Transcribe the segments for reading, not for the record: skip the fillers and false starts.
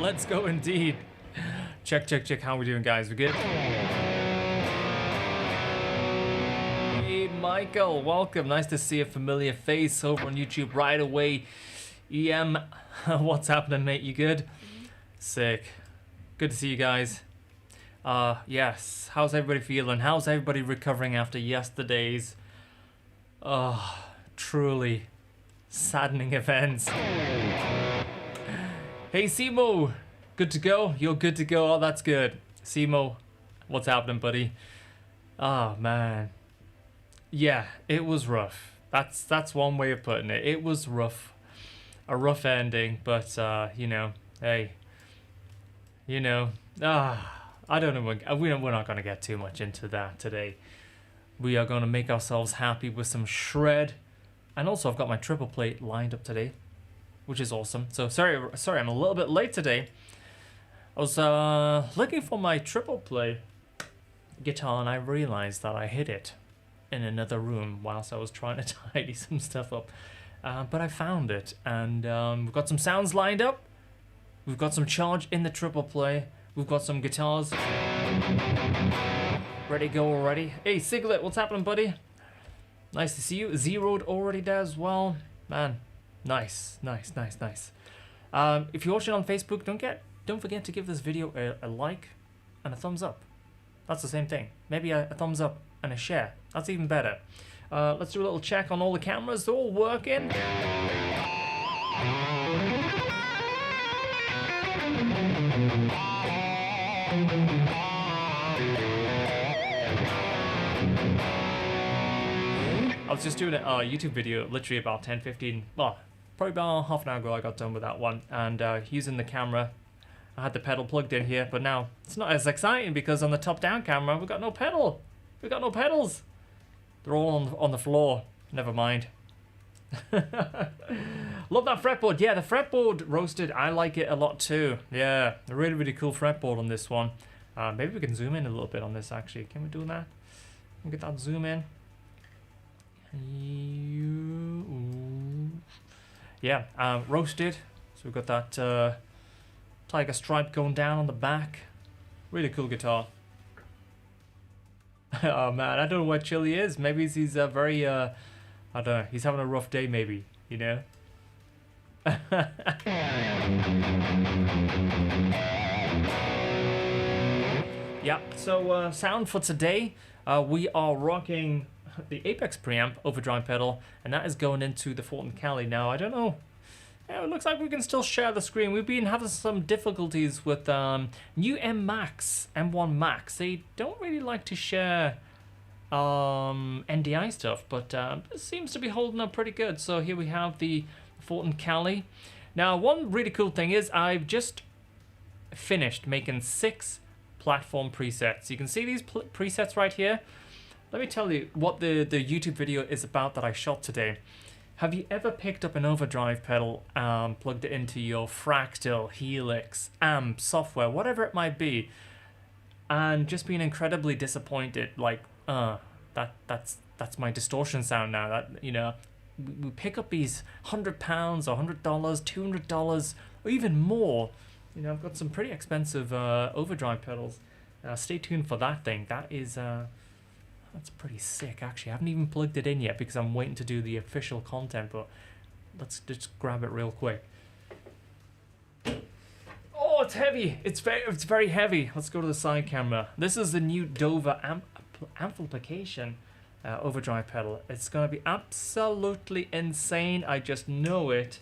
Let's go indeed. Check. How we doing, guys? We good? Hey, Michael. Welcome. Nice to see a familiar face over on YouTube right away. EM, what's happening, mate? You good? Sick. Good to see you guys. Yes. How's everybody feeling? How's everybody recovering after yesterday's truly saddening events? Hey, Simo. Good to go? You're good to go? Oh, that's good. Simo, what's happening, buddy? Oh, man. Yeah, it was rough. That's one way of putting it. It was rough. A rough ending, but, you know, hey. You know, I don't know. We're not going to get too much into that today. We are going to make ourselves happy with some shred. And also, I've got my TriplePlay lined up today, which is awesome. So, sorry, I'm a little bit late today. I was looking for my TriplePlay guitar, and I realized that I hid it in another room whilst I was trying to tidy some stuff up. But I found it, and we've got some sounds lined up. We've got some charge in the TriplePlay. We've got some guitars ready to go already. Hey, Siglet, what's happening, buddy? Nice to see you. Zeroed already there as well. Man, nice. If you're watching on Facebook, don't forget to give this video a like and a thumbs up. That's the same thing. Maybe a thumbs up and a share. That's even better. Let's do a little check on all the cameras. They're all working. I was just doing a YouTube video literally about 10-15, well, probably about half an hour ago I got done with that one, and using the camera. I had the pedal plugged in here, but now it's not as exciting because on the top-down camera we've got no pedal. We've got no pedals. They're all on the floor. Never mind. Love that fretboard. Yeah, the fretboard roasted. I like it a lot too. Yeah, a really cool fretboard on this one. Maybe we can zoom in a little bit on this actually. Can we do that? Can we get that zoom in? Yeah, roasted. So we've got that tiger stripe going down on the back. Really cool guitar. Oh man, I don't know where Chili is. Maybe he's very I don't know, he's having a rough day maybe, you know? Yeah, so sound for today, we are rocking the Apex preamp overdrive pedal, and that is going into the Fulton Cali. Now, I don't know. Yeah, it looks like we can still share the screen. We've been having some difficulties with new M1 Max. They don't really like to share NDI stuff, but it seems to be holding up pretty good. So here we have the Fulton Cali. Now, one really cool thing is I've just finished making 6 platform presets. You can see these presets right here. Let me tell you what the YouTube video is about that I shot today. Have you ever picked up an overdrive pedal, plugged it into your Fractal, Helix, amp, software, whatever it might be, and just been incredibly disappointed? Like, that's my distortion sound now. That, you know, we pick up these £100 or $100, $200, or even more. You know, I've got some pretty expensive overdrive pedals. Stay tuned for that thing. That is that's pretty sick, actually. I haven't even plugged it in yet because I'm waiting to do the official content, but let's just grab it real quick. Oh, it's heavy. It's very heavy. Let's go to the side camera. This is the new Dover amplification overdrive pedal. It's going to be absolutely insane. I just know it.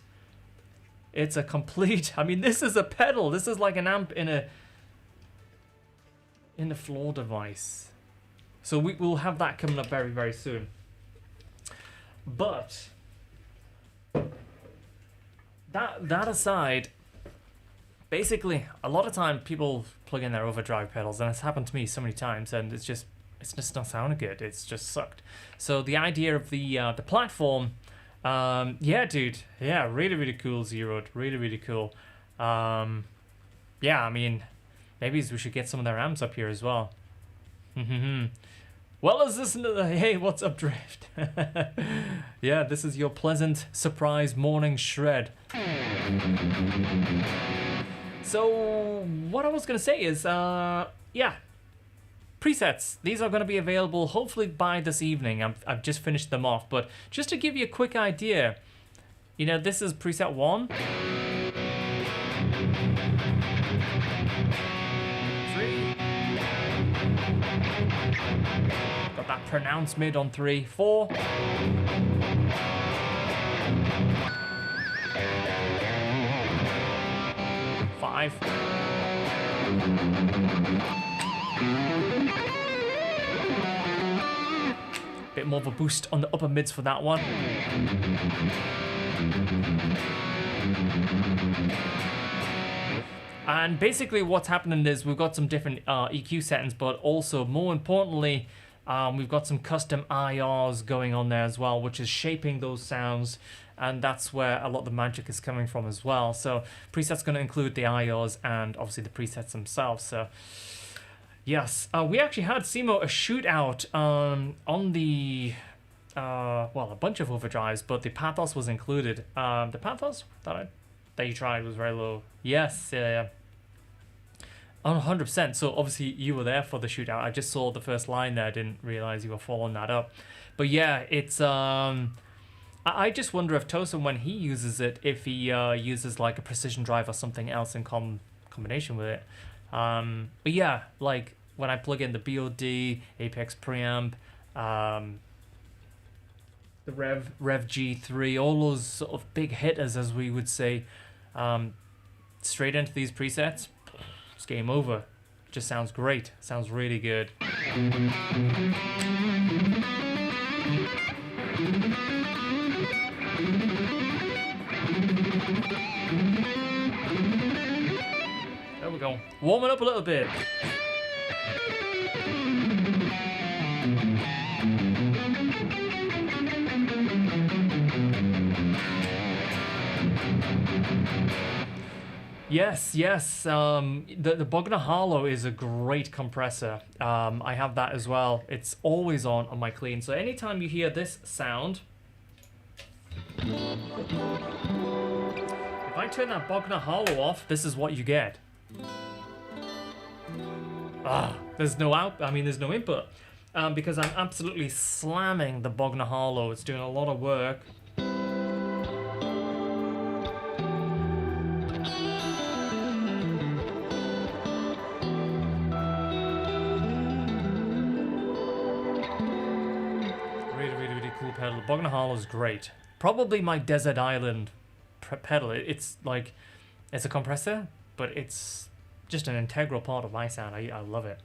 It's a complete... I mean, this is a pedal. This is like an amp in a floor device. So we'll have that coming up very soon. But that aside, basically a lot of time people plug in their overdrive pedals, and it's happened to me so many times, and it's just not sounding good. It's just sucked. So the idea of the platform, yeah, dude, yeah, really cool, Zeroed, really cool. Yeah, I mean, maybe we should get some of their amps up here as well. Well, let's listen to the hey, what's up, Drift? Yeah, this is your pleasant surprise morning shred. So what I was gonna say is, yeah, presets. These are gonna be available hopefully by this evening. I've just finished them off, but just to give you a quick idea, you know, this is preset 1. 3. Got that pronounced mid on 3. 4. 5. Bit more of a boost on the upper mids for that one. And basically what's happening is we've got some different EQ settings, but also more importantly, we've got some custom IRs going on there as well, which is shaping those sounds, and that's where a lot of the magic is coming from as well. So presets going to include the IRs and obviously the presets themselves. So yes, we actually had Simo a shootout on the well, a bunch of overdrives, but the Pathos was included. The Pathos that you tried was very low. Yes, yeah. 100%. So obviously you were there for the shootout. I just saw the first line there. I didn't realize you were following that up. But yeah, it's I just wonder if Tosin, when he uses it, if he uses like a precision drive or something else in combination with it. But yeah, like when I plug in the BOD, Apex preamp, the Rev G3, all those sort of big hitters, as we would say, straight into these presets, it's game over. Just sounds great. Sounds really good. There we go. Warming up a little bit. Yes. The Bogner Harlow is a great compressor. I have that as well. It's always on my clean. So anytime you hear this sound, if I turn that Bogner Harlow off, this is what you get. There's no there's no input, because I'm absolutely slamming the Bogner Harlow. It's doing a lot of work. Pedal. The Bogner Harlow is great. Probably my Desert Island pedal. It's like, it's a compressor, but it's just an integral part of my sound. I love it.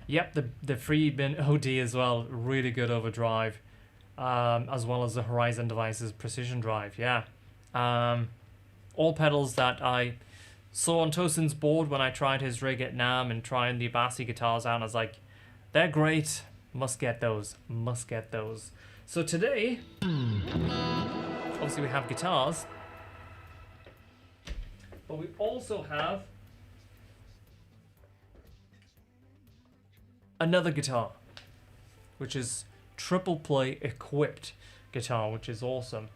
Yep, the Freeman OD as well. Really good overdrive, as well as the Horizon Devices Precision Drive. Yeah, all pedals that I saw on Tosin's board when I tried his rig at NAMM and trying the Abasi guitars out. And I was like, they're great. Must get those. So today, obviously we have guitars, but we also have another guitar, which is TriplePlay equipped guitar, which is awesome.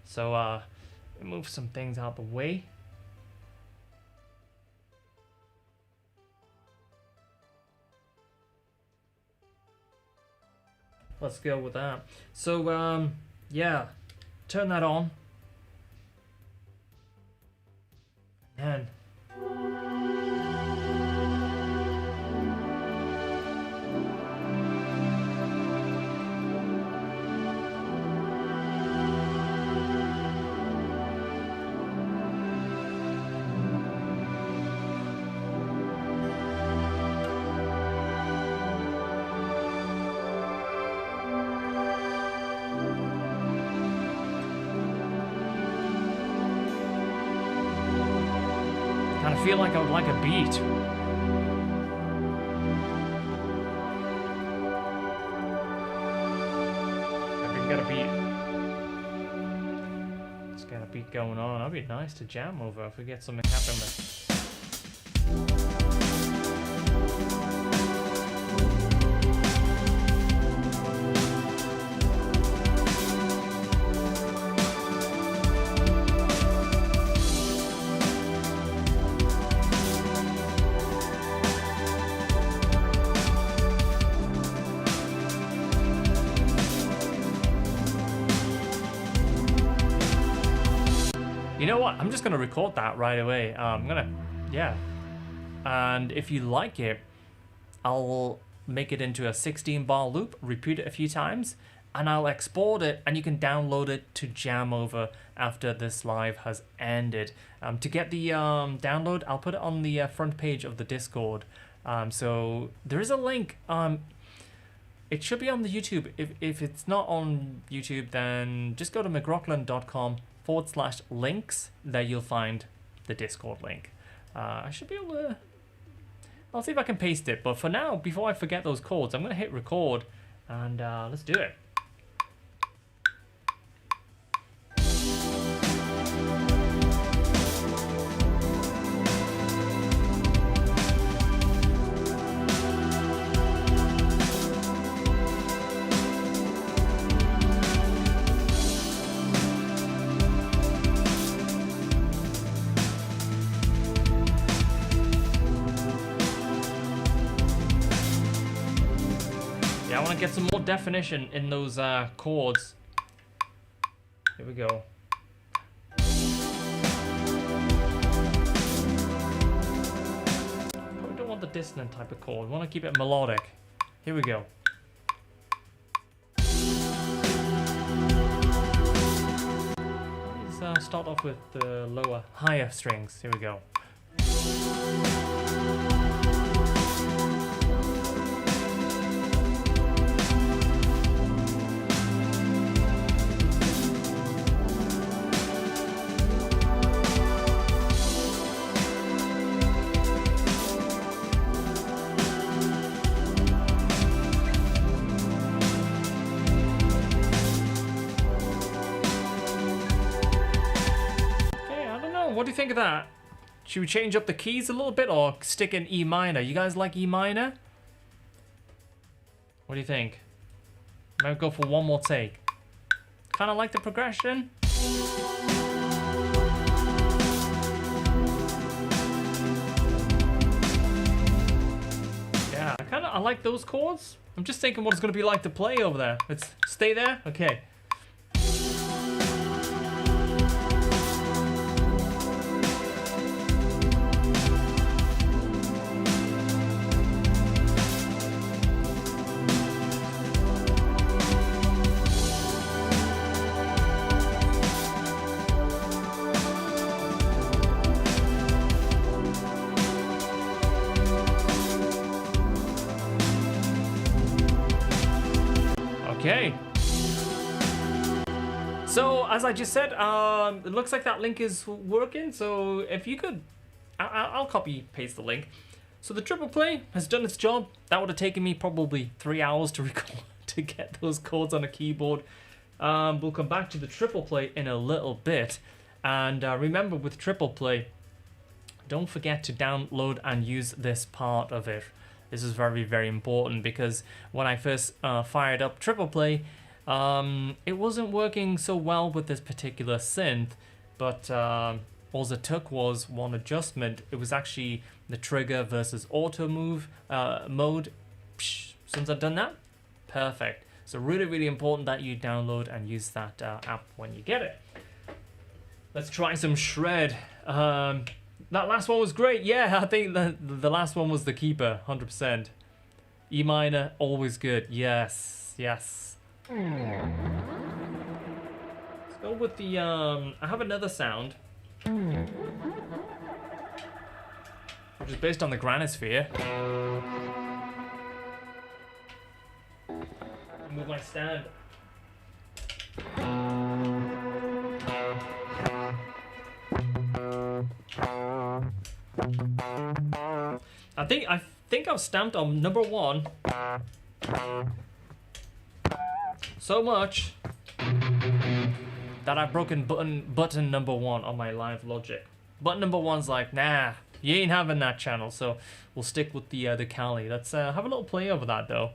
So move some things out the way. Let's go with that. So, yeah, turn that on. And I feel like I would like a beat. If we can get a beat. Let's get a beat going on. That'd be nice to jam over if we get something happening. You know what? I'm just gonna record that right away. Yeah. And if you like it, I'll make it into a 16-bar loop, repeat it a few times, and I'll export it, and you can download it to jam over after this live has ended. To get the download, I'll put it on the front page of the Discord. So there is a link. It should be on the YouTube. If it's not on YouTube, then just go to mcrocklin.com/links. There you'll find the Discord link. I should be able to... I'll see if I can paste it. But for now, before I forget those codes, I'm going to hit record. And let's do it. I want to get some more definition in those chords. Here we go. Probably don't want the dissonant type of chord. I want to keep it melodic. Here we go. Let's start off with the lower, higher strings. Here we go. What do you think of that? Should we change up the keys a little bit or stick in E minor? You guys like E minor? What do you think? Might go for one more take. Kind of like the progression. Yeah, I like those chords. I'm just thinking what it's going to be like to play over there. Let's stay there. Okay. Okay. So, as I just said, it looks like that link is working. So, if you could, I'll copy paste the link. So, the TriplePlay has done its job. That would have taken me probably 3 hours to record to get those chords on a keyboard. We'll come back to the TriplePlay in a little bit. And remember, with TriplePlay, don't forget to download and use this part of it. This is very, very important because when I first fired up TriplePlay, it wasn't working so well with this particular synth, but all it took was one adjustment. It was actually the trigger versus auto move mode. Since I've done that, perfect. So really, really important that you download and use that app when you get it. Let's try some shred. That last one was great. Yeah, I think the last one was the keeper, 100%. E minor, always good. Yes, yes. Let's go with the, I have another sound, which is based on the granisphere. Move my stand. I think I've stamped on number 1 so much that I've broken button number 1 on my live logic. Button number 1's like, nah, you ain't having that channel, so we'll stick with the Cali. Let's have a little play over that though.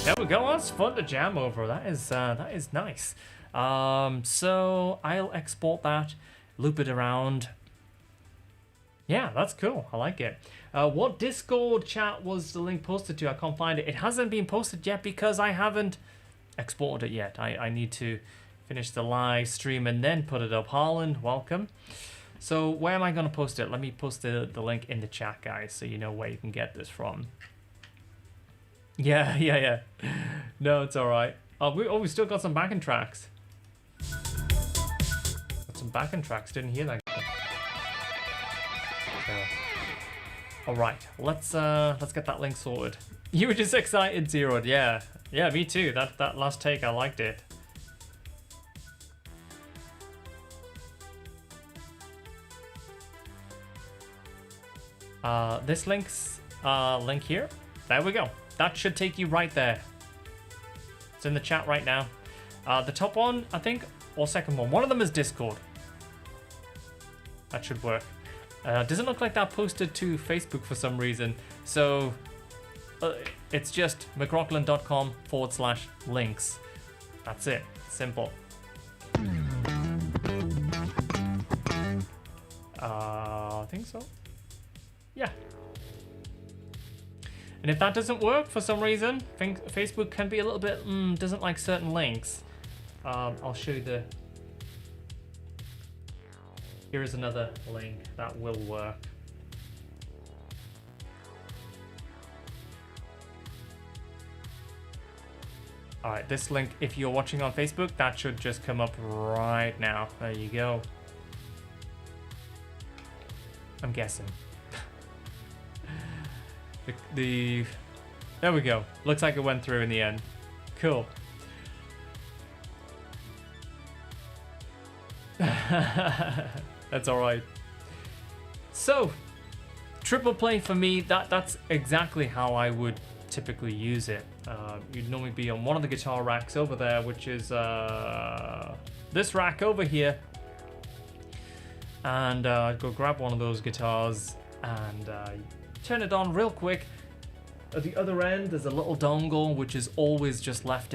There we go. That's fun to jam over. That is nice. So I'll export that, loop it around. Yeah, that's cool. I like it. What Discord chat was the link posted to? I can't find it. It hasn't been posted yet because I haven't exported it yet. I need to finish the live stream and then put it up. Harlan, welcome. So where am I going to post it? Let me post the link in the chat, guys, so you know where you can get this from. Yeah. No, it's all right. We still got some backing tracks. Got some backing tracks. Didn't hear that. All right, let's get that link sorted. You were just excited, Zeroed. Yeah, me too. That last take, I liked it. This link's link here. There we go. That should take you right there. It's in the chat right now. The top one, I think, or second one. One of them is Discord. That should work. Doesn't look like that posted to Facebook for some reason. So it's just McRocklin.com/links. That's it. Simple. I think so. Yeah. And if that doesn't work for some reason, I think Facebook can be a little bit, doesn't like certain links. I'll show you the... Here is another link that will work. All right, this link, if you're watching on Facebook, that should just come up right now. There you go. I'm guessing. There we go. Looks like it went through in the end. Cool. That's all right. So, TriplePlay for me, that's exactly how I would typically use it. You'd normally be on one of the guitar racks over there, which is this rack over here. And I'd go grab one of those guitars and turn it on real quick. At the other end, there's a little dongle, which is always just left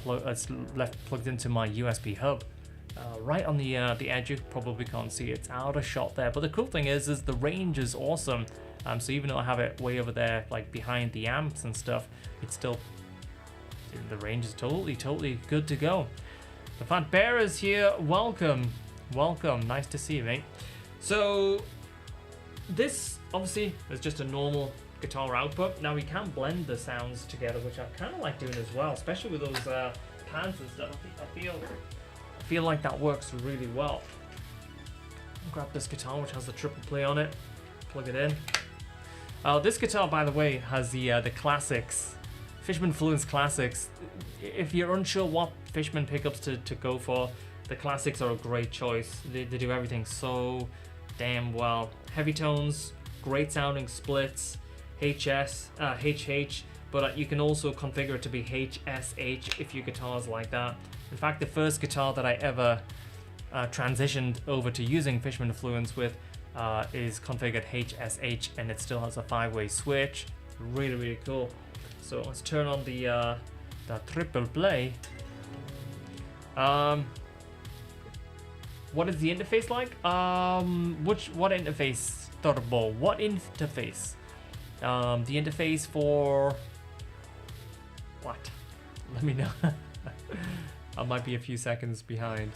plugged into my USB hub. Right on the edge, you probably can't see it. It's out of shot there. But the cool thing is the range is awesome. So even though I have it way over there, like behind the amps and stuff, it's still, the range is totally good to go. The Fat Bear is here. Welcome. Nice to see you, mate. So this obviously is just a normal guitar output. Now we can blend the sounds together, which I kind of like doing as well, especially with those pads and stuff. I feel like that works really well. I'll grab this guitar, which has the TriplePlay on it. Plug it in. This guitar, by the way, has the classics, Fishman Fluence classics. If you're unsure what Fishman pickups to go for, the classics are a great choice. They do everything so damn well. Heavy tones, great sounding splits, HH, but you can also configure it to be HSH if your guitar's like that. In fact, the first guitar that I ever transitioned over to using Fishman Fluence with is configured HSH, and it still has a 5-way switch. Really cool. So let's turn on the TriplePlay. What is the interface like? What interface, Turbo? What interface? The interface for what? Let me know. I might be a few seconds behind.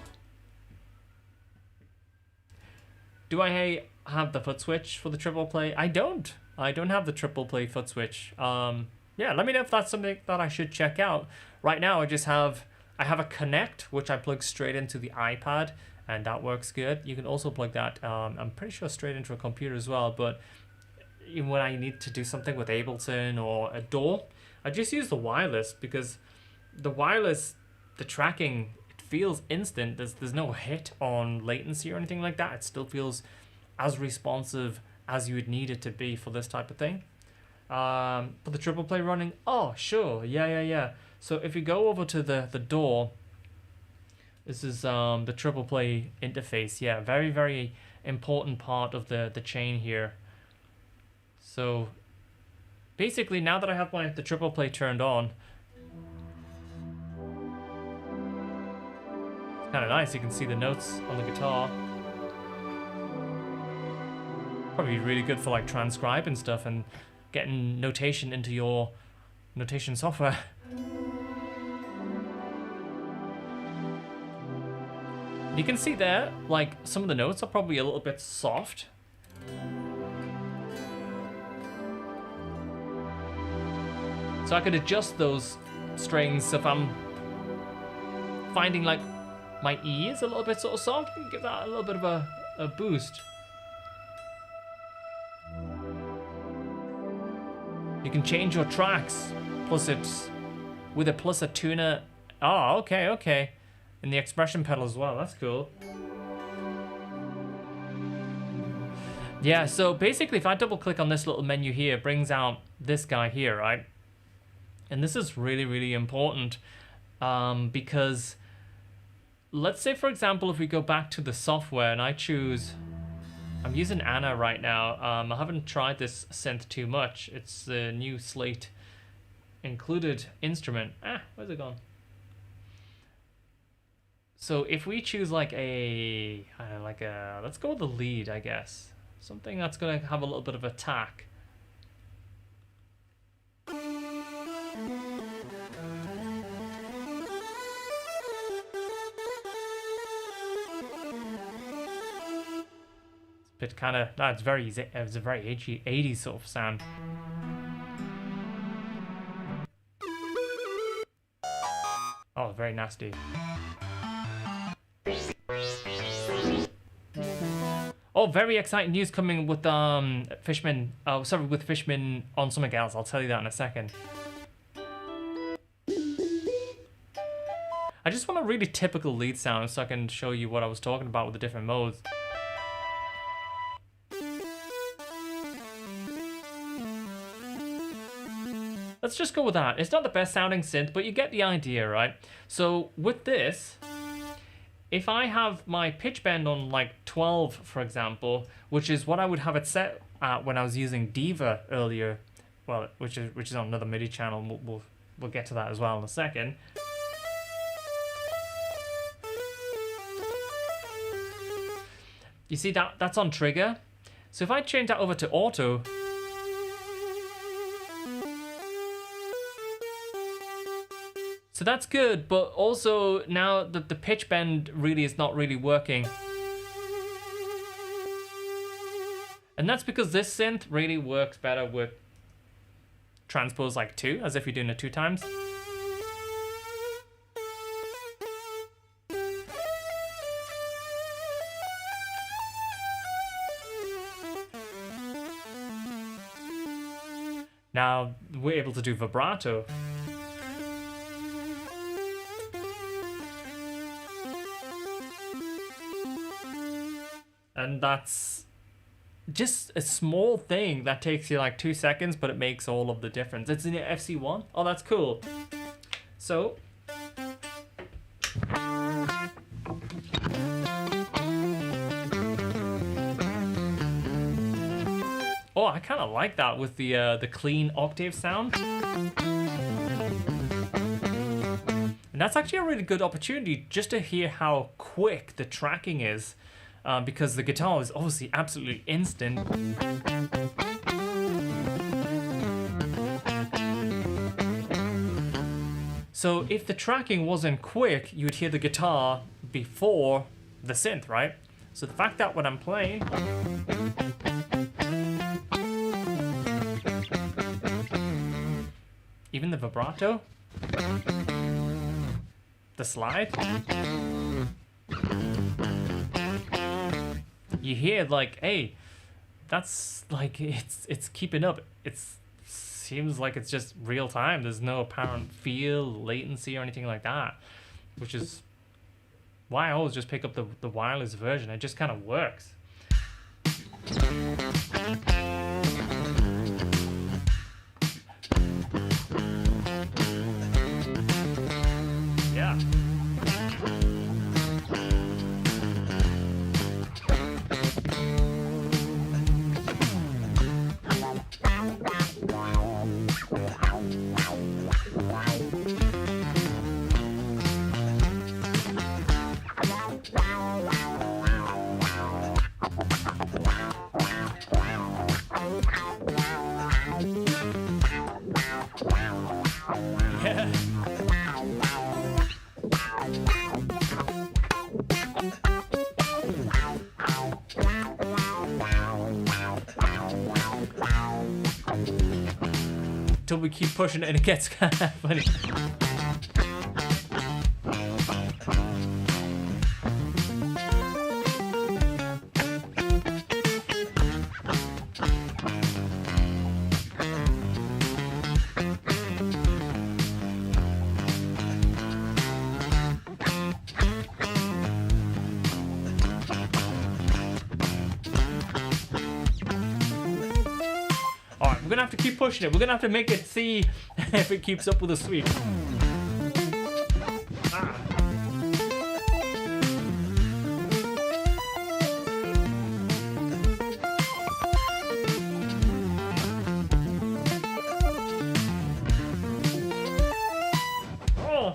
Do I have the foot switch for the TriplePlay? I don't have the TriplePlay foot switch. Yeah, let me know if that's something that I should check out. Right now, I have a Connect, which I plug straight into the iPad, and that works good. You can also plug that, I'm pretty sure, straight into a computer as well, but even when I need to do something with Ableton or a DAW, I just use the wireless, because the wireless, the tracking, it feels instant. There's no hit on latency or anything like that. It still feels as responsive as you would need it to be for this type of thing. But the TriplePlay running, oh sure, yeah. So if you go over to the DAW, this is the TriplePlay interface. Yeah, very important part of the chain here. So basically, now that I have the TriplePlay turned on, kind of nice. You can see the notes on the guitar. Probably really good for like transcribing stuff and getting notation into your notation software. You can see there, like, some of the notes are probably a little bit soft. So I could adjust those strings if I'm finding like my E is a little bit sort of soft. You can give that a little bit of a boost. You can change your tracks, plus it's with a plus a tuner. Oh, okay. And the expression pedal as well, that's cool. Yeah, so basically if I double click on this little menu here, it brings out this guy here, right? And this is really, really important because let's say, for example, if we go back to the software and I choose, I'm using Anna right now. I haven't tried this synth too much. It's the new Slate included instrument. Where's it gone? So if we choose like let's go with the lead, I guess. Something that's gonna have a little bit of attack. Bit kind of, it's a very 80s sort of sound. Oh, very nasty. Oh, very exciting news coming with Fishman. Oh, sorry, with Fishman on something else. I'll tell you that in a second. I just want a really typical lead sound so I can show you what I was talking about with the different modes. Let's just go with that. It's not the best sounding synth, but you get the idea, right? So with this, if I have my pitch bend on like 12, for example, which is what I would have it set at when I was using Diva earlier, well, which is on another MIDI channel. We'll get to that as well in a second. You see that's on trigger. So if I change that over to auto, so that's good, but also now that the pitch bend really is not really working. And that's because this synth really works better with transpose like 2, as if you're doing it 2 times. Now we're able to do vibrato. And that's just a small thing that takes you like 2 seconds, but it makes all of the difference. It's in the FC1. Oh, that's cool. So oh, I kind of like that with the clean octave sound. And that's actually a really good opportunity just to hear how quick the tracking is. Because the guitar is obviously absolutely instant. So if the tracking wasn't quick, you would hear the guitar before the synth, right? So the fact that when I'm playing, even the vibrato, the slide, you hear like, hey, that's like, it's keeping up. It seems like it's just real time. There's no apparent feel, latency, or anything like that, which is why I always just pick up the wireless version. It just kind of works. Yeah. Yeah. Till we keep pushing it and it gets kind of funny. Alright, we're gonna have to keep pushing it. We're gonna have to make it see if it keeps up with the sweep. Oh.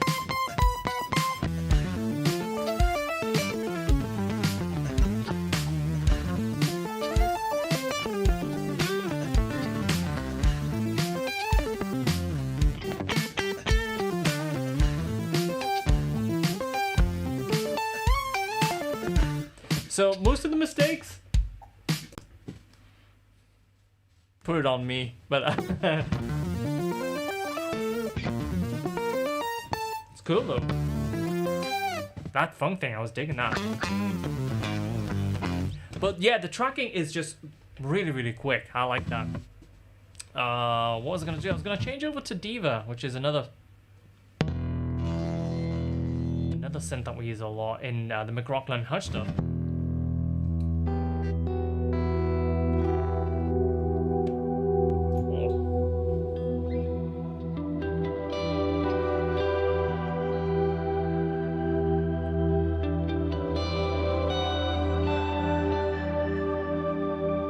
So most of the mistakes, put it on me, but it's cool though. That funk thing, I was digging that. But yeah, the tracking is just really quick. I like that. What was I gonna do? I was gonna change over to Diva, which is another synth that we use a lot in the McRocklin Hush stuff.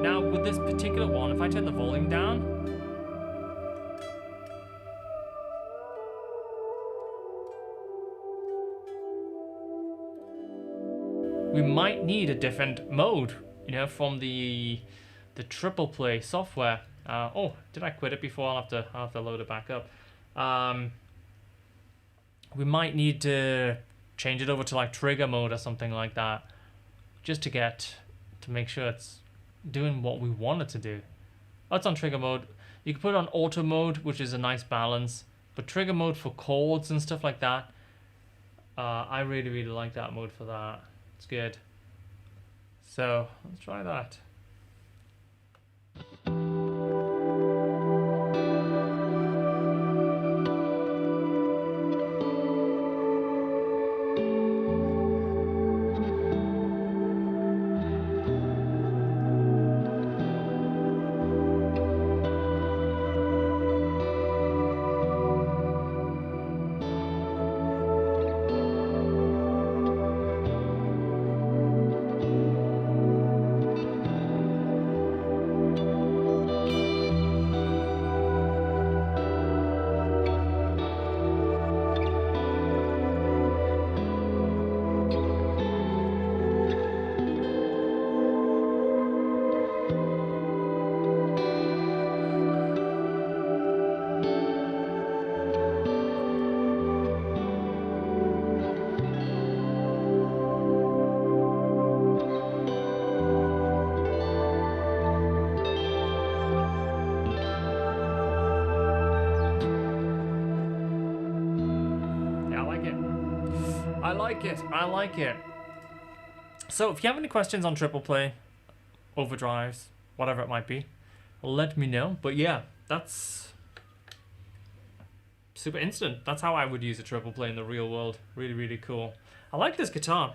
Now with this particular one, if I turn the volume down, we might need a different mode, you know, from the TriplePlay software. Oh, did I quit it before? I'll have to load it back up. We might need to change it over to like trigger mode or something like that, just to make sure it's doing what we want it to do. Oh, it's on trigger mode. You can put it on auto mode, which is a nice balance, but trigger mode for chords and stuff like that, I really like that mode for that. It's good. So let's try that. I like it. So if you have any questions on TriplePlay, overdrives, whatever it might be, let me know. But yeah, that's super instant. That's how I would use a TriplePlay in the real world. Really cool. I like this guitar.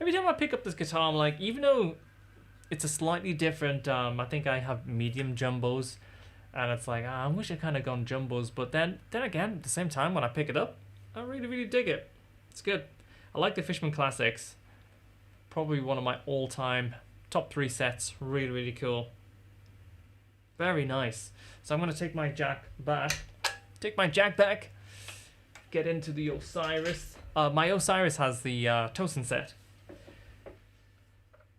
Every time I pick up this guitar, I'm like, even though it's a slightly different, I think I have medium jumbos, and it's like, I wish I kind of gone jumbos. But then again, at the same time, when I pick it up, I really dig it. It's good. I like the Fishman Classics. Probably one of my all-time top 3 sets. Really cool. Very nice. So I'm going to take my jack back. Get into the Osiris. My Osiris has the Tosin set,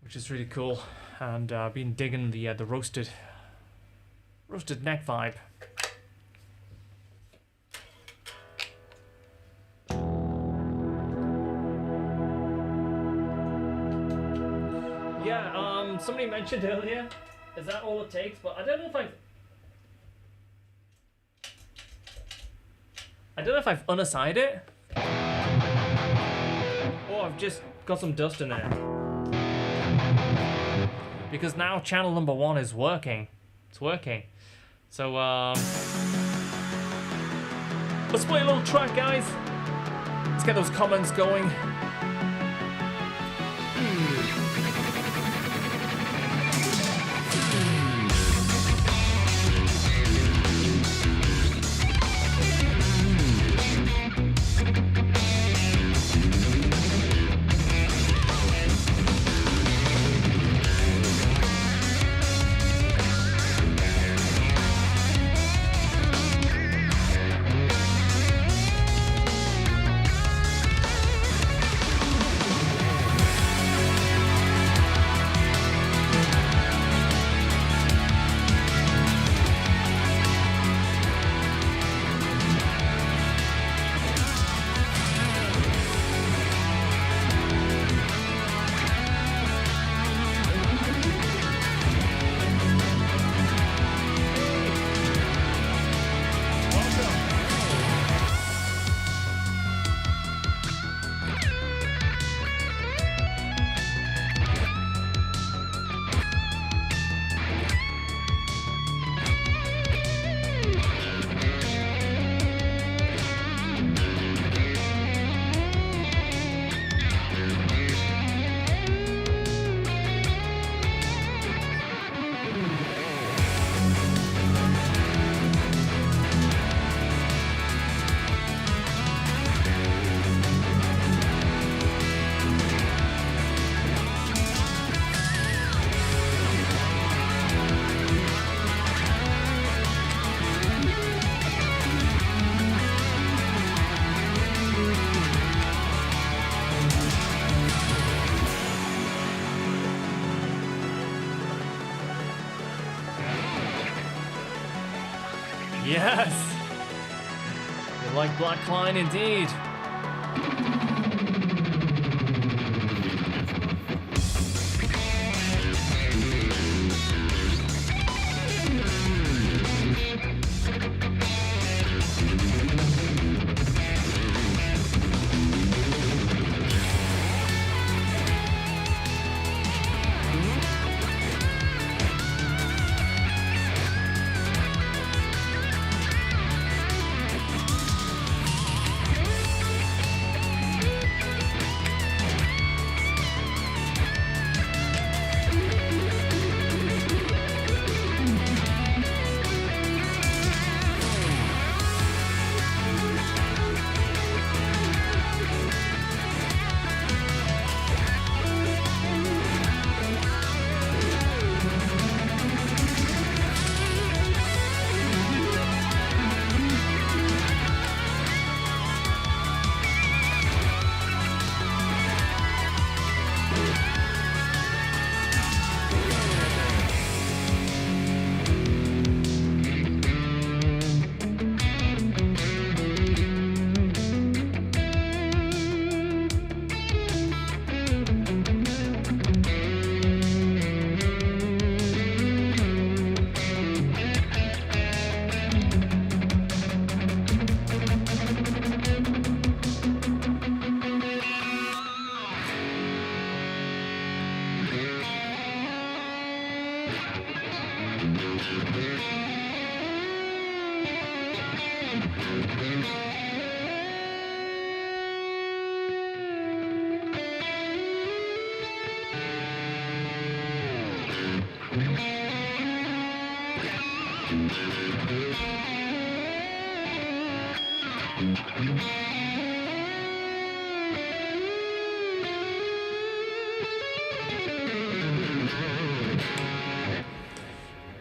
which is really cool. And I've been digging the roasted neck vibe. Yeah, somebody mentioned earlier, is that all it takes? But I don't know if I've unassigned it. Or I've just got some dust in it. Because now channel number 1 is working. It's working. So, let's play a little track, guys. Let's get those comments going. Yes! You like McRocklin indeed.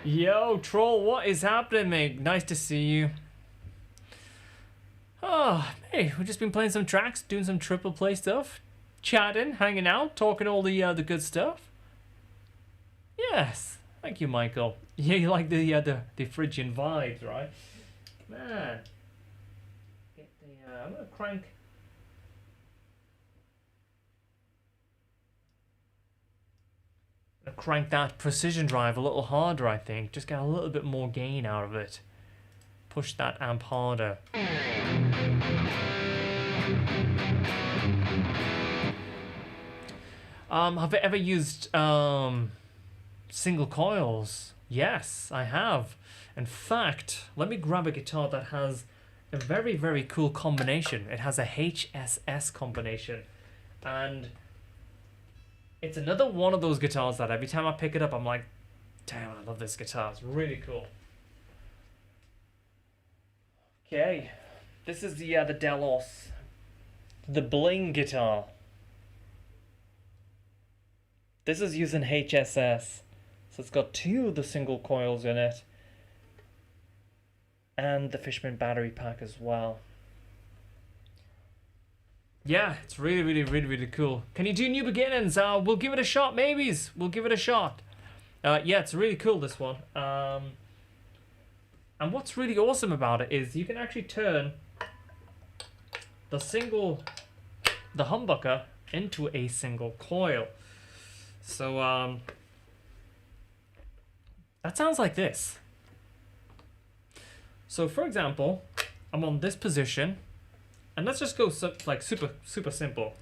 Yo, Troll, what is happening, mate? Nice to see you. Oh, hey, we've just been playing some tracks, doing some TriplePlay stuff, chatting, hanging out, talking all the good stuff. Yes, thank you, Michael. Yeah, you like the Phrygian vibes, right? Man, get the I'm gonna crank. crank that precision drive a little harder, I think. Just get a little bit more gain out of it. Push that amp harder. Have I ever used single coils? Yes, I have. In fact, let me grab a guitar that has a very, very cool combination. It has a HSS combination. And it's another one of those guitars that every time I pick it up, I'm like, damn, I love this guitar. It's really cool. Okay, this is the Delos, the Bling guitar. This is using HSS. So it's got 2 of the single coils in it. And the Fishman battery pack as well. Yeah, it's really, really, really, really cool. Can you do New Beginnings? We'll give it a shot, maybes. We'll give it a shot. Yeah, it's really cool, this one. And what's really awesome about it is you can actually turn the humbucker into a single coil. So, that sounds like this. So, for example, I'm on this position, and let's just go like super simple.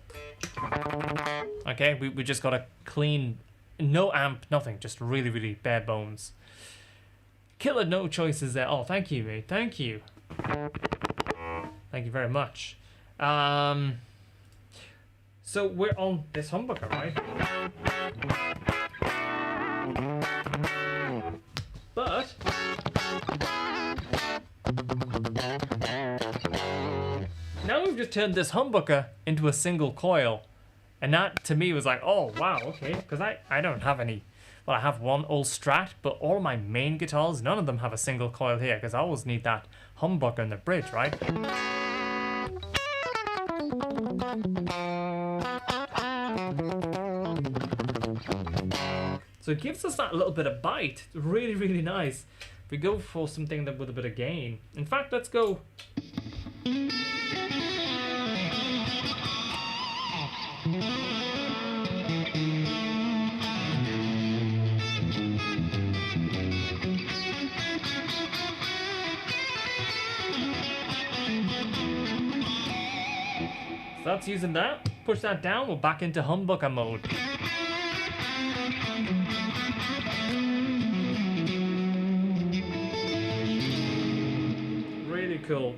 Okay, we just got a clean, no amp, nothing, just really, really bare bones. Killer no choices there. Oh, thank you, mate. Thank you. Thank you very much. So we're on this humbucker, right? But now we've just turned this humbucker into a single coil. And that to me was like, oh wow, okay. Because I don't have any. Well, I have one old Strat, but all my main guitars, none of them have a single coil here because I always need that humbucker in the bridge, right? So it gives us that little bit of bite. It's really, really nice. If we go for something that with a bit of gain. In fact, let's go. So that's using that. Push that down, we're back into humbucker mode. Really cool.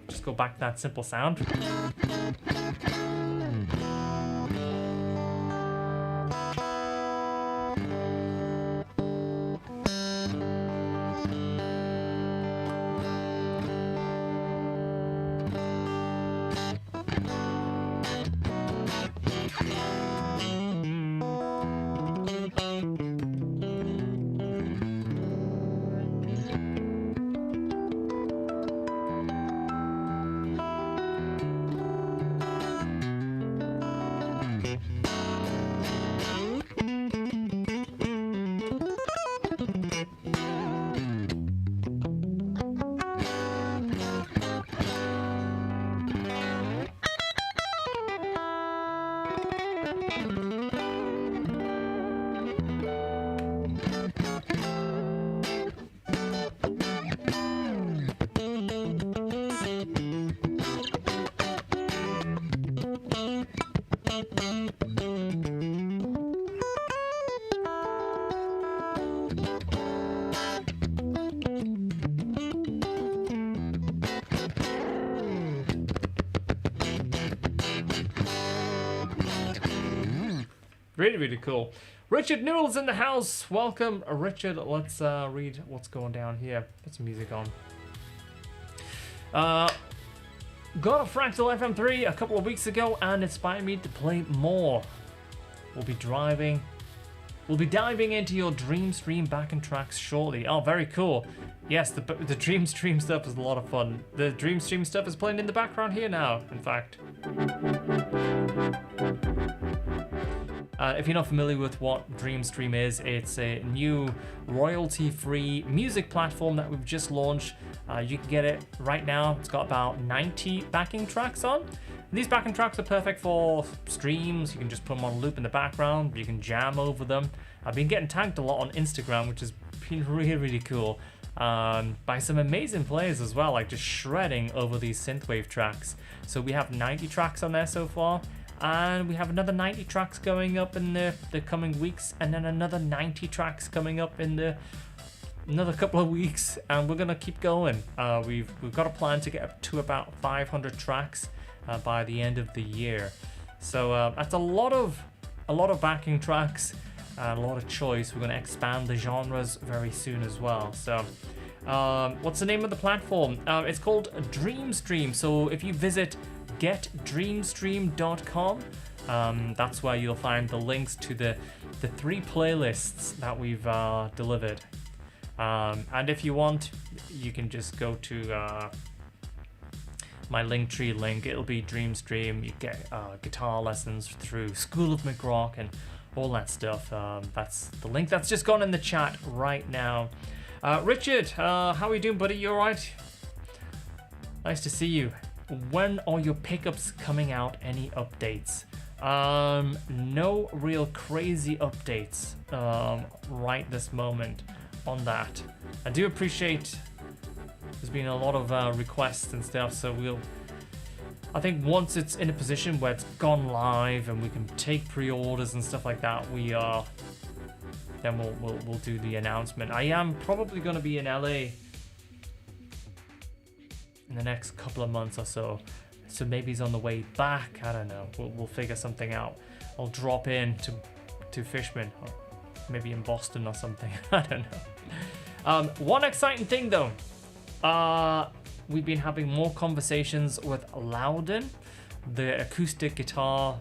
Just go back to that simple sound. Really, really cool. Richard Newell's in the house. Welcome, Richard. Let's read what's going down here. Put some music on. Got a Fractal FM3 a couple of weeks ago and inspired me to play more. We'll be diving into your Dreamstream backing tracks shortly. Oh, very cool. Yes, the Dreamstream stuff is a lot of fun. The Dreamstream stuff is playing in the background here now, in fact. If you're not familiar with what Dreamstream is, it's a new royalty-free music platform that we've just launched. You can get it right now. It's got about 90 backing tracks on. And these backing tracks are perfect for streams. You can just put them on loop in the background. You can jam over them. I've been getting tagged a lot on Instagram, which has been really, really cool. By some amazing players as well, like just shredding over these synthwave tracks. So we have 90 tracks on there so far, and we have another 90 tracks going up in the coming weeks, and then another 90 tracks coming up in another couple of weeks, and we're gonna keep going. We've got a plan to get up to about 500 tracks by the end of the year. So that's a lot of backing tracks. A lot of choice. We're going to expand the genres very soon as well. So what's the name of the platform? It's called Dreamstream. So if you visit getdreamstream.com, that's where you'll find the links to the 3 playlists that we've delivered. And if you want, you can just go to my Linktree link. It'll be Dreamstream. You get guitar lessons through School of McRocklin and all that stuff. That's the link that's just gone in the chat right now. Richard, how are you doing, buddy? You alright? Nice to see you. When are your pickups coming out? Any updates? No real crazy updates right this moment on that. I do appreciate there's been a lot of requests and stuff, so I think once it's in a position where it's gone live and we can take pre-orders and stuff like that, then we'll do the announcement. I am probably going to be in LA in the next couple of months or so maybe he's on the way back. I don't know. We'll figure something out. I'll drop in to Fishman, or maybe in Boston or something. I don't know. One exciting thing though. We've been having more conversations with Loudon, the acoustic guitar.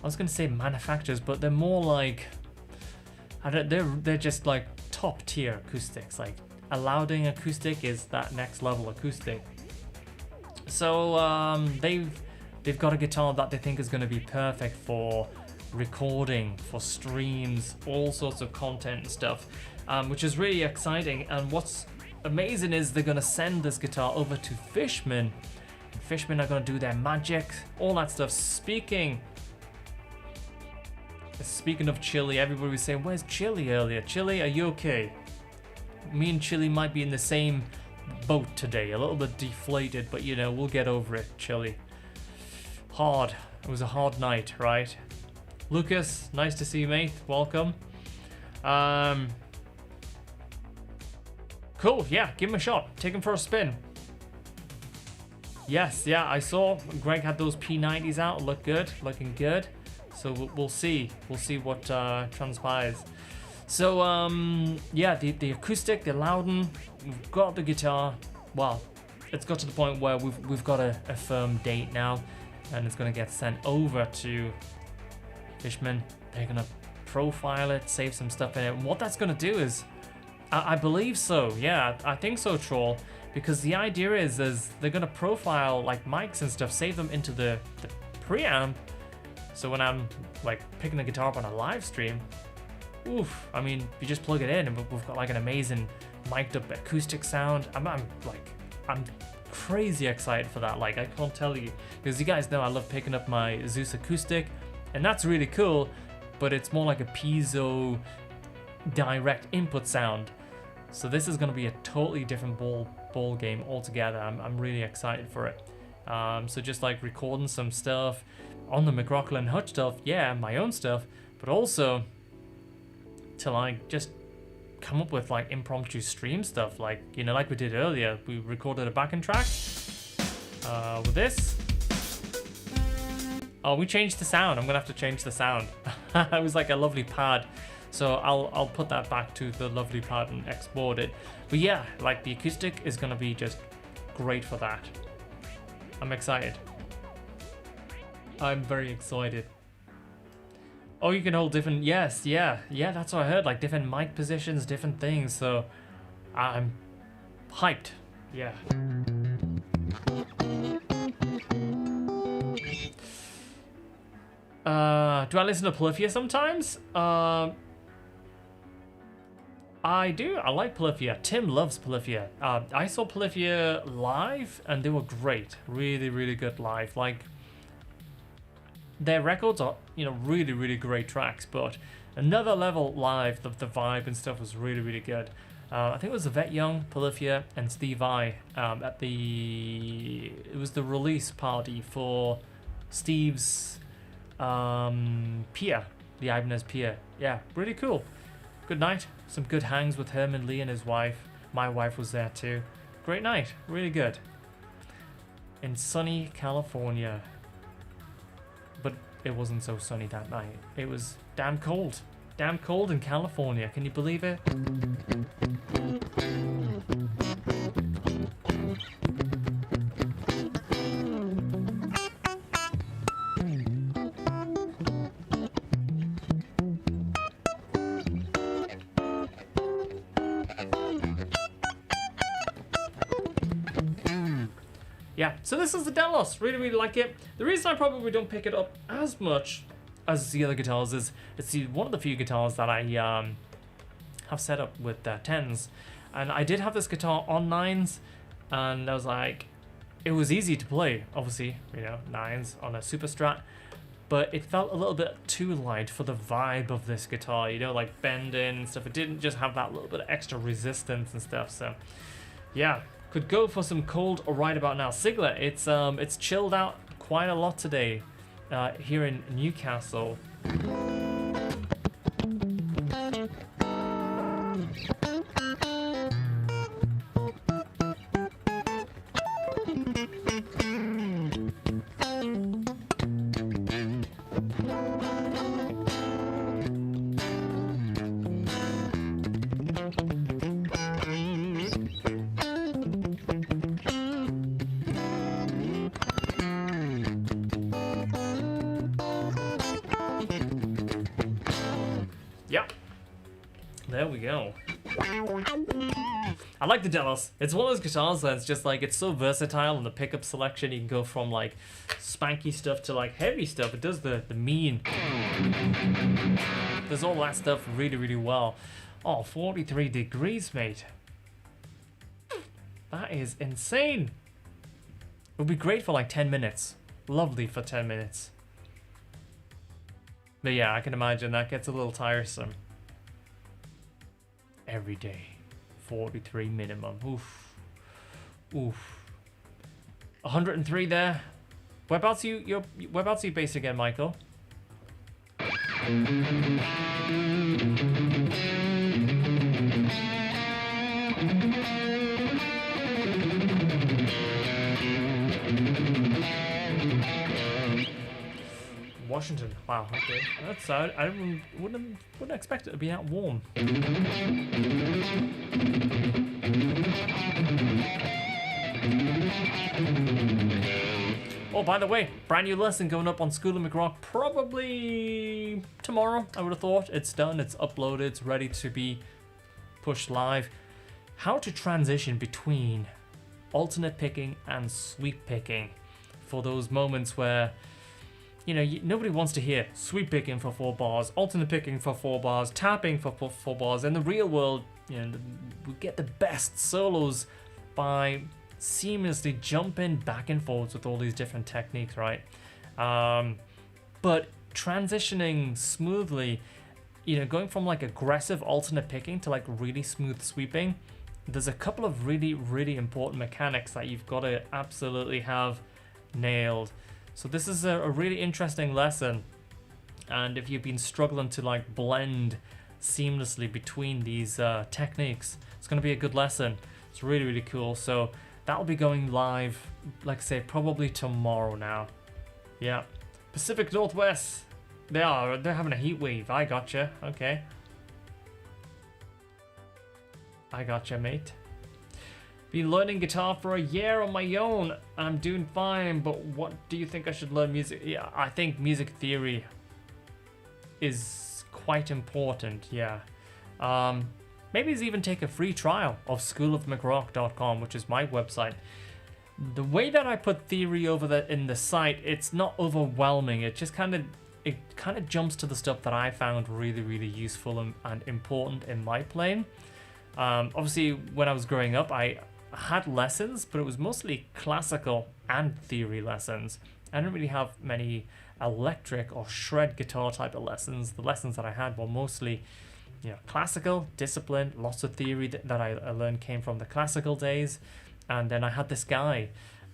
I was going to say manufacturers, but they're more like they're just like top tier acoustics. Like a Loudon acoustic is that next level acoustic. So they've got a guitar that they think is going to be perfect for recording, for streams, all sorts of content and stuff, which is really exciting. And what's amazing is they're gonna send this guitar over to Fishman. Fishman are gonna do their magic, all that stuff. Speaking of Chili, everybody was saying, "Where's Chili?" earlier. Chili, are you okay? Me and Chili might be in the same boat today, a little bit deflated, but you know, we'll get over it. Chili, hard. It was a hard night, right? Lucas, nice to see you, mate. Welcome. Cool, yeah, give him a shot. Take him for a spin. Yes, yeah, I saw Greg had those P90s out. Looking good. So we'll see. We'll see what transpires. So, yeah, the acoustic, the Loudon, we've got the guitar. Well, it's got to the point where we've got a firm date now, and it's going to get sent over to Fishman. They're going to profile it, save some stuff in it. And what that's going to do is, I believe so, yeah, I think so, Troll, because the idea is they're going to profile like mics and stuff, save them into the preamp, so when I'm like picking the guitar up on a live stream, oof, I mean, you just plug it in and we've got like an amazing mic'd up acoustic sound. I'm crazy excited for that. Like, I can't tell you, because you guys know I love picking up my Zeus acoustic, and that's really cool, but it's more like a piezo direct input sound. So this is going to be a totally different ball game altogether. I'm really excited for it. So just like recording some stuff on the McRocklin Hutch stuff, yeah, my own stuff, but also to like just come up with like impromptu stream stuff, like, you know, like we did earlier. We recorded a backing track with this. Oh, we changed the sound. I'm gonna have to change the sound. It was like a lovely pad. So I'll put that back to the lovely pad and export it. But yeah, like the acoustic is gonna be just great for that. I'm excited. I'm very excited. Oh, you can hold different, yes, yeah, that's what I heard, like different mic positions, different things, so I'm hyped, yeah. Do I listen to Polyphia sometimes? I do. I like Polyphia. Tim loves Polyphia. I saw Polyphia live, and they were great. Really, really good live. Like, their records are, you know, really, really great tracks, but another level live. The vibe and stuff was really, really good. I think it was Yvette Young, Polyphia, and Steve I at the... It was the release party for Steve's Pia, the Ibanez Pia. Yeah, really cool. Good night. Some good hangs with him and Lee and his wife. My wife was there too. Great night. Really good. In sunny California. But it wasn't so sunny that night. It was damn cold. Damn cold in California. Can you believe it? Yeah, so this is the Delos. Really, really like it. The reason I probably don't pick it up as much as the other guitars is it's one of the few guitars that I have set up with 10s. And I did have this guitar on 9s, and I was like, it was easy to play, obviously, you know, 9s on a Super Strat, but it felt a little bit too light for the vibe of this guitar, you know, like bending and stuff. It didn't just have that little bit of extra resistance and stuff, so yeah. Could go for some cold right about now. Sigler, it's chilled out quite a lot today here in Newcastle. Yep. There we go. I like the Delos. It's one of those guitars that's just like, it's so versatile in the pickup selection. You can go from like spanky stuff to like heavy stuff. It does the mean. Does all that stuff really, really well. Oh, 43 degrees, mate. That is insane. It would be great for like 10 minutes. Lovely for 10 minutes. But yeah, I can imagine that gets a little tiresome. Every day. 43 minimum. Oof. Oof. 103 there. Whereabouts you based again, Michael? Washington. Wow. Okay. That's I wouldn't expect it to be that warm. Oh, by the way, brand new lesson going up on School of McRock probably tomorrow. I would have thought. It's done. It's uploaded. It's ready to be pushed live. How to transition between alternate picking and sweep picking for those moments where, you know, nobody wants to hear sweep picking for 4 bars, alternate picking for 4 bars, tapping for 4 bars. In the real world, you know, we get the best solos by seamlessly jumping back and forth with all these different techniques, right? But transitioning smoothly, you know, going from like aggressive alternate picking to like really smooth sweeping, there's a couple of really, really important mechanics that you've got to absolutely have nailed. So this is a really interesting lesson, and if you've been struggling to like blend seamlessly between these techniques, it's going to be a good lesson. It's really, really cool. So that'll be going live, like I say, probably tomorrow now. Yeah. Pacific Northwest, they're having a heat wave. I gotcha. Okay. I gotcha, mate. Been learning guitar for a year on my own. I'm doing fine, but what do you think I should learn music? Yeah, I think music theory is quite important, yeah. Maybe even take a free trial of schoolofmcrock.com, which is my website. The way that I put theory over there in the site, it's not overwhelming. It just kind of jumps to the stuff that I found really, really useful and important in my playing. Obviously, when I was growing up, I had lessons, but it was mostly classical and theory lessons. I didn't really have many electric or shred guitar type of lessons. The lessons that I had were mostly, classical, discipline, lots of theory that I learned came from the classical days. And then I had this guy,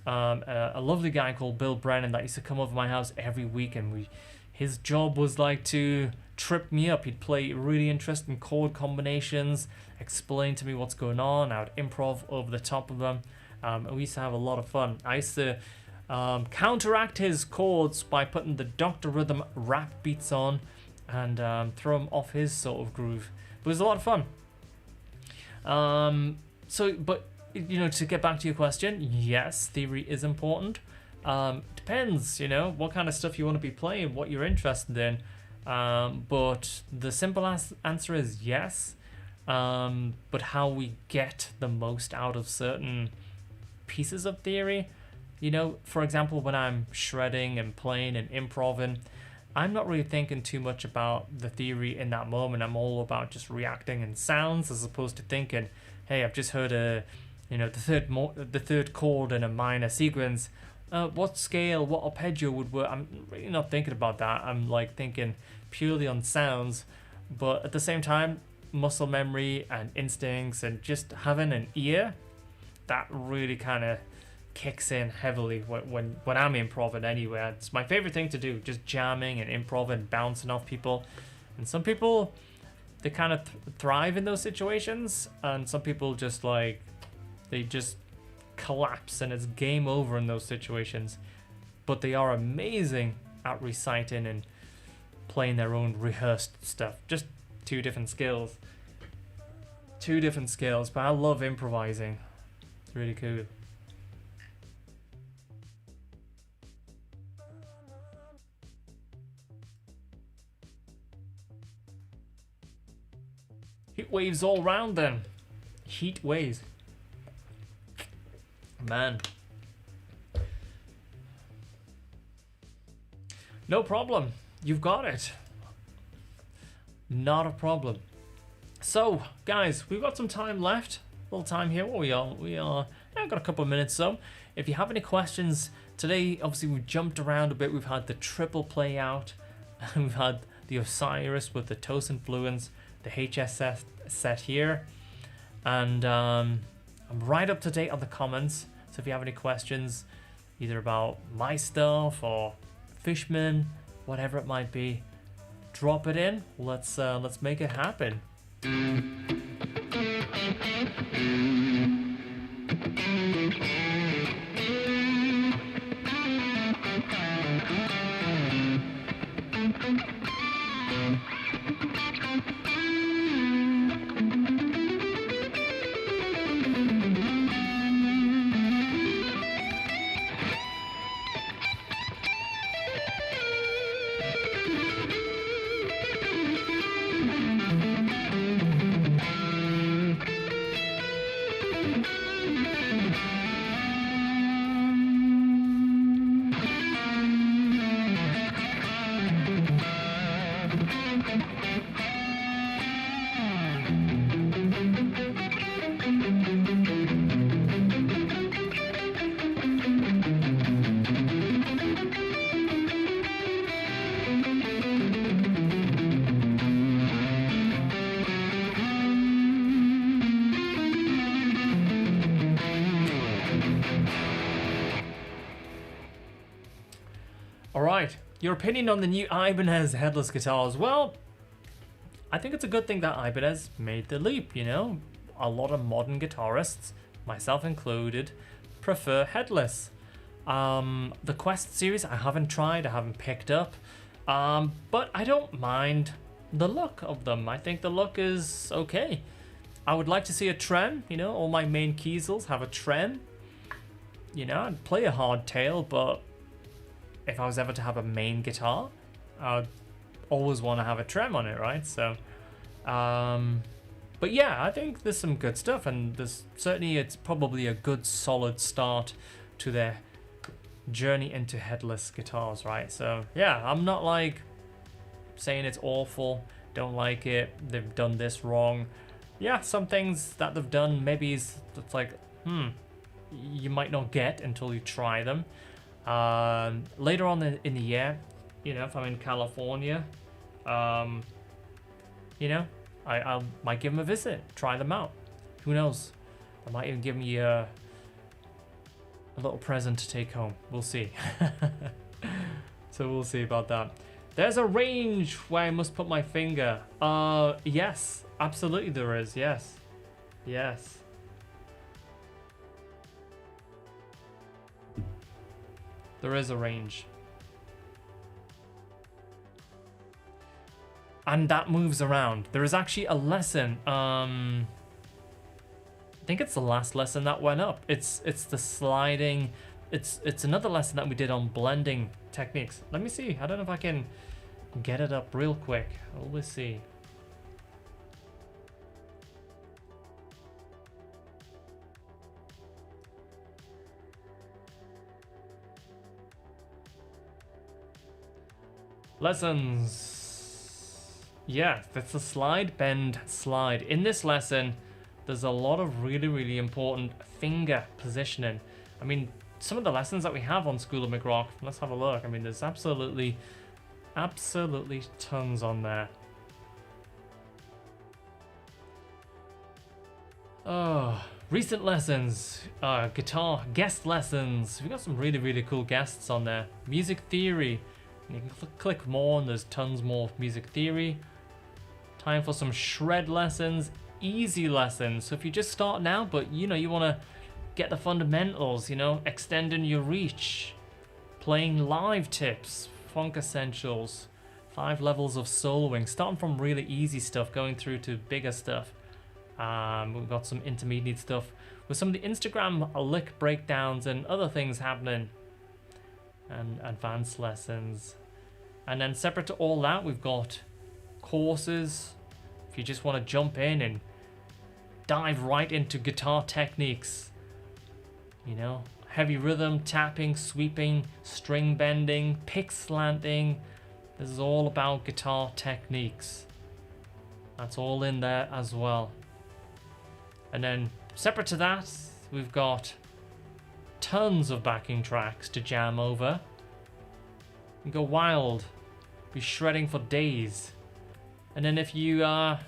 a lovely guy called Bill Brennan that used to come over my house every week, and his job was like to trip me up. He'd play really interesting chord combinations, explain to me what's going on. I would improv over the top of them. And we used to have a lot of fun. I used to counteract his chords by putting the Dr. Rhythm rap beats on and throw him off his sort of groove. It was a lot of fun. To get back to your question, yes, theory is important. Depends, what kind of stuff you want to be playing, what you're interested in. But the simple answer is yes. But how we get the most out of certain pieces of theory, for example, when I'm shredding and playing and improving, I'm not really thinking too much about the theory in that moment. I'm all about just reacting in sounds as opposed to thinking, hey, I've just heard the third chord in a minor sequence. What scale, what arpeggio would work? I'm really not thinking about that. I'm like thinking purely on sounds, but at the same time, muscle memory and instincts and just having an ear, that really kind of kicks in heavily when I'm improvising anyway. It's my favorite thing to do, just jamming and improvising, bouncing off people. And some people, they kind of thrive in those situations, and some people just they just collapse and it's game over in those situations. But they are amazing at reciting and playing their own rehearsed stuff. Just two different skills, but I love improvising. It's really cool. Heat waves all round then. Heat waves. Man. No problem. You've got it. Not a problem. So, guys, we've got some time left. A little time here. We are. I've got a couple of minutes. So, if you have any questions today, obviously we've jumped around a bit. We've had the TriplePlay out. We've had the Osiris with the Tosin Fluence, the HSS set here, and I'm right up to date on the comments. So if you have any questions, either about my stuff or Fishman, whatever it might be, drop it in. Let's make it happen. Alright, your opinion on the new Ibanez headless guitars. Well, I think it's a good thing that Ibanez made the leap, A lot of modern guitarists, myself included, prefer headless. The Quest series I haven't tried, I haven't picked up, but I don't mind the look of them. I think the look is okay. I would like to see a trem, all my main Kiesels have a trem. I'd play a hardtail, but if I was ever to have a main guitar, I'd always want to have a trem on it, right? So, but yeah, I think there's some good stuff, and it's probably a good solid start to their journey into headless guitars, right? So yeah, I'm not saying it's awful, don't like it, they've done this wrong. yeah, some things that they've done maybe it's like, you might not get until you try them. Later on in the year, you know, if I'm in California, you know, I might give them a visit, try them out. Who knows? I might even give me a little present to take home. We'll see. So we'll see about that. There's a range where I must put my finger. Yes, absolutely there is. Yes. Yes. There is a range. And that moves around. There is actually a lesson. I think it's the last lesson that went up. It's the sliding. It's another lesson that we did on blending techniques. Let me see. I don't know if I can get it up real quick. We'll see. Lessons. Yeah, that's a slide, bend, slide. In this lesson, there's a lot of really, really important finger positioning. I mean, some of the lessons that we have on School of McRock, let's have a look. I mean, there's absolutely tons on there. Oh, recent lessons, guitar guest lessons. We've got some really, really cool guests on there. Music theory. You can click more and there's tons more music theory. Time for some shred lessons, easy lessons. So if you just start now, but you know, you want to get the fundamentals, you know, extending your reach, playing live tips, funk essentials, 5 levels of soloing, starting from really easy stuff, going through to bigger stuff. We've got some intermediate stuff with some of the Instagram lick breakdowns and other things happening. And advanced lessons. And then separate to all that, we've got courses. If you just want to jump in and dive right into guitar techniques, you know, heavy rhythm, tapping, sweeping, string bending, pick slanting. This is all about guitar techniques. That's all in there as well. And then separate to that, we've got tons of backing tracks to jam over and go wild, be shredding for days. And then if you want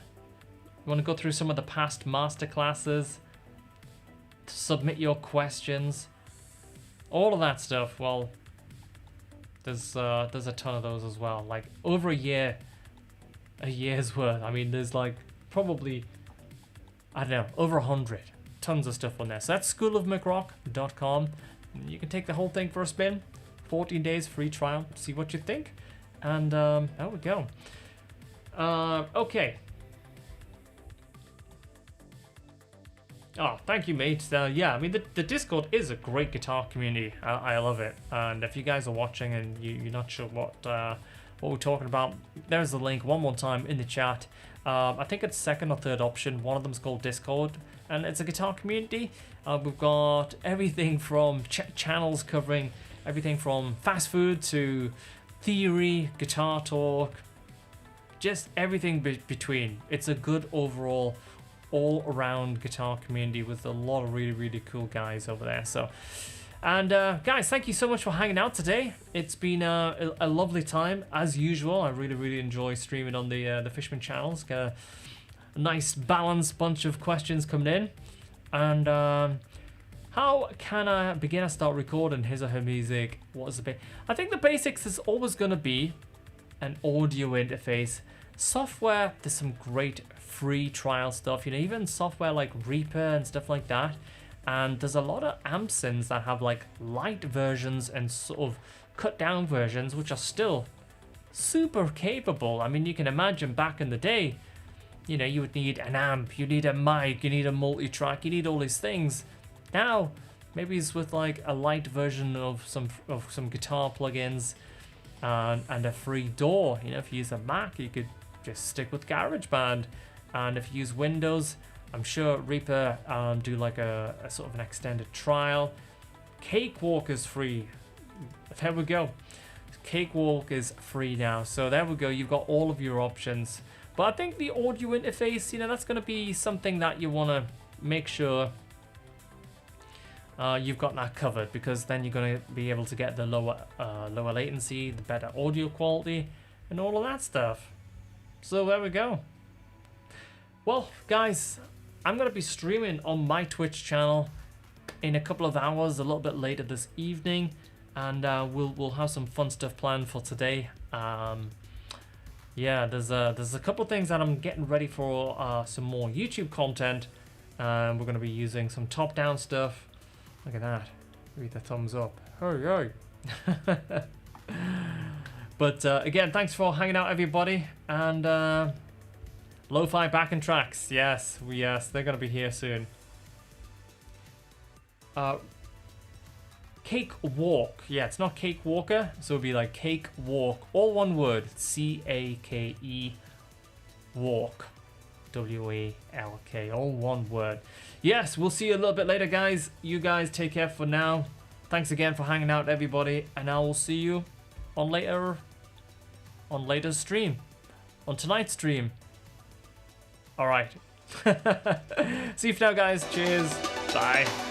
to go through some of the past masterclasses, submit your questions, all of that stuff, well, there's a ton of those as well, like over a year's worth. I mean, there's like probably, I don't know, over 100. Tons of stuff on there. So that's schoolofmcrock.com. You can take the whole thing for a spin. 14 days free trial. See what you think. And there we go. Okay. Oh, thank you, mate. Yeah, I mean, the Discord is a great guitar community. I love it. And if you guys are watching and you're not sure what we're talking about, there's the link one more time in the chat. I think it's second or third option. One of them is called Discord, and it's a guitar community. We've got everything from channels covering everything from fast food to theory, guitar talk, just everything between. It's a good overall, all-around guitar community with a lot of really, really cool guys over there. So, and guys, thank you so much for hanging out today. It's been a lovely time as usual. I really, really enjoy streaming on the Fishman channels. Got a nice balanced bunch of questions coming in. And how can a beginner start recording his or her music? What is the I think the basics is always going to be an audio interface. Software, there's some great free trial stuff, you know, even software like Reaper and stuff like that. And there's a lot of amp-sins that have like light versions and sort of cut down versions, which are still super capable. I mean, you can imagine back in the day, you know, you would need an amp, you need a mic, you need a multi-track, you need all these things. Now, maybe it's with like a light version of some guitar plugins and a free DAW. You know, if you use a Mac, you could just stick with GarageBand. And if you use Windows, I'm sure Reaper do like a sort of an extended trial. Cakewalk is free. There we go. Cakewalk is free now. So there we go. You've got all of your options But I think the audio interface, you know, that's going to be something that you want to make sure you've got that covered, because then you're going to be able to get the lower latency, the better audio quality, and all of that stuff. So there we go. Well, guys, I'm going to be streaming on my Twitch channel in a couple of hours, a little bit later this evening, and we'll have some fun stuff planned for today. Yeah, there's a couple of things that I'm getting ready for, some more YouTube content. We're going to be using some top-down stuff. Look at that. Read the thumbs up. Hey, hey. But again, thanks for hanging out, everybody. And Lo-Fi backing tracks. Yes, they're going to be here soon. Cake Walk. Yeah, it's not Cake Walker, so it'd be like Cake Walk. All one word. C-A-K-E Walk. W-A-L-K. All one word. Yes, we'll see you a little bit later, guys. You guys take care for now. Thanks again for hanging out, everybody. And I will see you on later stream. On tonight's stream. Alright. See you for now, guys. Cheers. Bye.